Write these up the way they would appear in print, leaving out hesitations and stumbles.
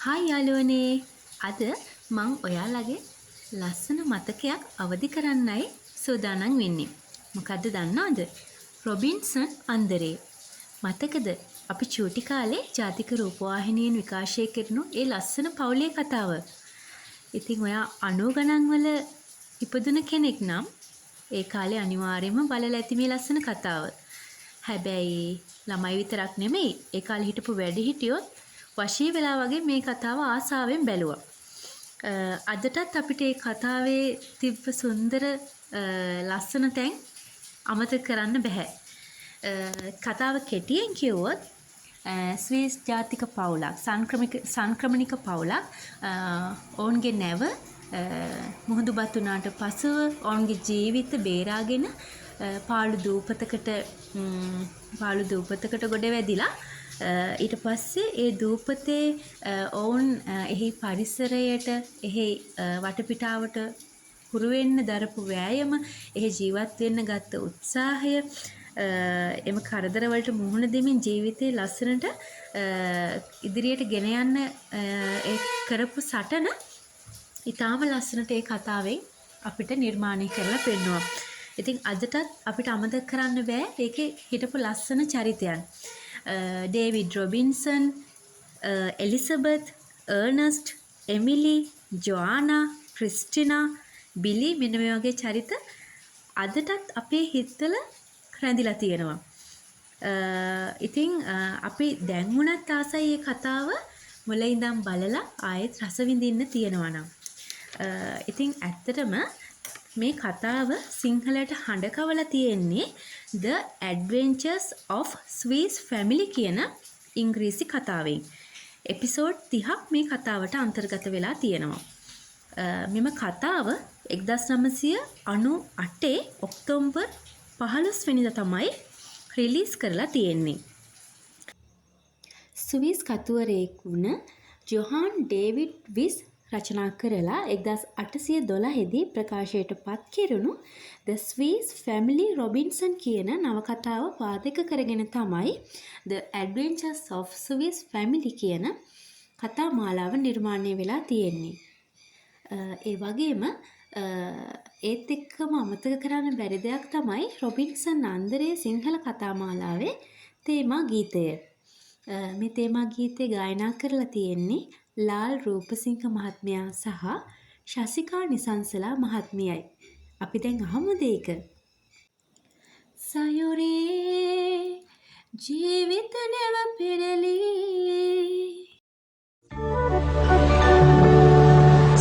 Hi යාළුවනේ. අද මං ඔයාලගේ ලස්සන මතකයක් අවදි කරන්නයි සූදානම් වෙන්නේ. මොකද්ද දන්නවද? රොබින්සන් අන්දරේ. මතකද අපි චූටි කාලේ ජාතික රූපවාහිනියෙන් විකාශය කරනු ඒ ලස්සන පවුලේ කතාව. ඉතින් ඔයා 90 ගණන් වල ඉපදුන කෙනෙක් නම් ඒ කාලේ අනිවාර්යයෙන්ම බලලා ඇති මේ ලස්සන කතාව. හැබැයි ළමයි විතරක් නෙමෙයි ඒ කාලේ හිටපු වැඩිහිටියොත් වශී වෙලා වගේ මේ කතාව ආසාවෙන් බැලුවා. අදටත් අපිට මේ කතාවේ තිබ්බ සුන්දර ලස්සන තැන් අමතක කරන්න බෑ. කතාව කෙටියෙන් කිව්වොත් ස්වීස් ජාතික පවුලක් සංක්‍රමණික පවුලක් ඔවුන්ගේ නැව මුහුදුබත් වුණාට පසුව ඔවුන්ගේ ජීවිත බේරාගෙන පාළු දූපතකට ගොඩ වැදිලා ඊට පස්සේ ඒ දූපතේ ඔවුන් එහි පරිසරයට එහි වටපිටාවට හුරු වෙන්න දරපු වෑයම එහි ජීවත් වෙන්න ගත්ත උත්සාහය එම කරදර වලට මුහුණ දෙමින් ජීවිතේ ලස්සනට ඉදිරියට ගෙන යන්න ඒ කරපු සටන ඊටාම ලස්සනට ඒ කතාවෙන් අපිට නිර්මාණය කරලා පෙන්වනවා. ඉතින් අදටත් අපිට අමතක කරන්න බෑ ඒකේ හිටපු ලස්සන චරිතයන්. David Robinson, Elizabeth, Ernest, Emily, ජොආනා, Christina, බිලි මෙන්න මේ වගේ චරිත අදටත් අපේ හිතවල රැඳිලා තියෙනවා. ඉතින් අපි දැන් වුණත් ආසයි මේ කතාව මුලින් ඉඳන් බලලා ආයෙත් රස විඳින්න තියෙනවා නම්. ඉතින් ඇත්තටම මේ කතාව සිංහලට හඬ කවලා තියෙන්නේ The Adventures of Swiss Family කියන ඉංග්‍රීසි කතාවෙන්. එපිසෝඩ් 30ක් මේ කතාවට අන්තර්ගත වෙලා තියෙනවා. මෙම කතාව 1998 ඔක්තෝබර් 15 වෙනිදා තමයි රිලීස් කරලා තියෙන්නේ. ස්විස් කතුවරයෙක් වුණ ජොහාන් ඩේවිඩ් විස් රචනා කරලා 1812 දී ප්‍රකාශයට පත් කෙරුණු The Swiss Family Robinson කියන නවකතාව පාදක කරගෙන තමයි The Adventures of Swiss Family කියන කතා මාලාව නිර්මාණය වෙලා තියෙන්නේ. ඒ වගේම ඒත් එක්කම අමතක කරන්න බැරි දෙයක් තමයි රොබින්සන් අන්දරේ සිංහල කතා මාලාවේ තේමා ගීතය. මේ තේමා ගීතය ගායනා කරලා තියෙන්නේ ලාල් රූපසිංහ මහත්මයා සහ ශසිකා නිසංසලා මහත්මියයි. අපි දැන් අහමුද ඒක? සයුරේ ජීවිත නැව පෙරලි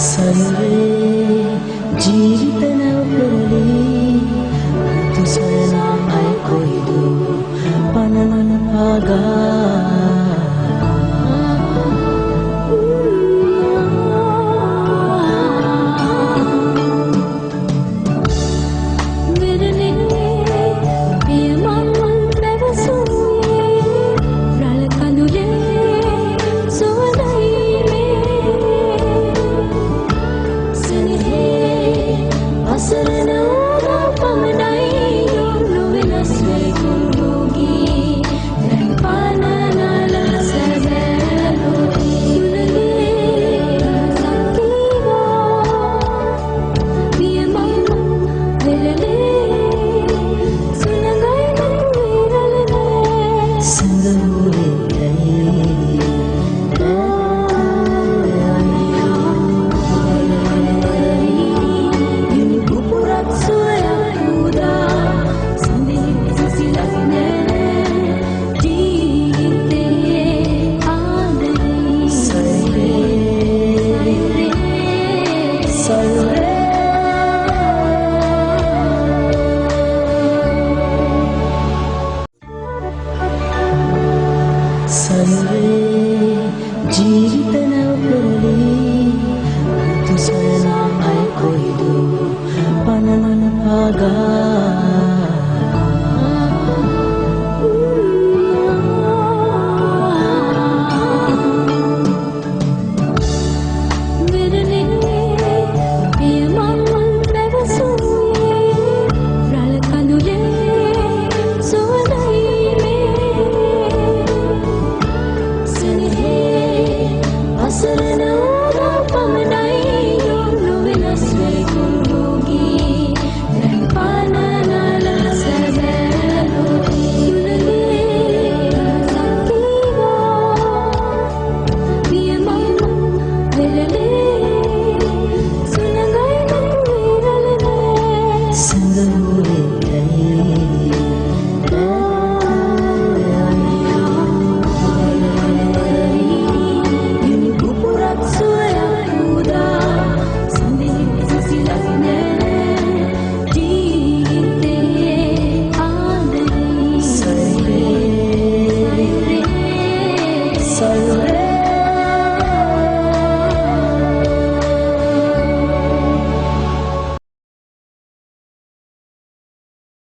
සයුරේ ජීවිත නැව පෙරලි තුසනා අය කොයිද පනවන පාගා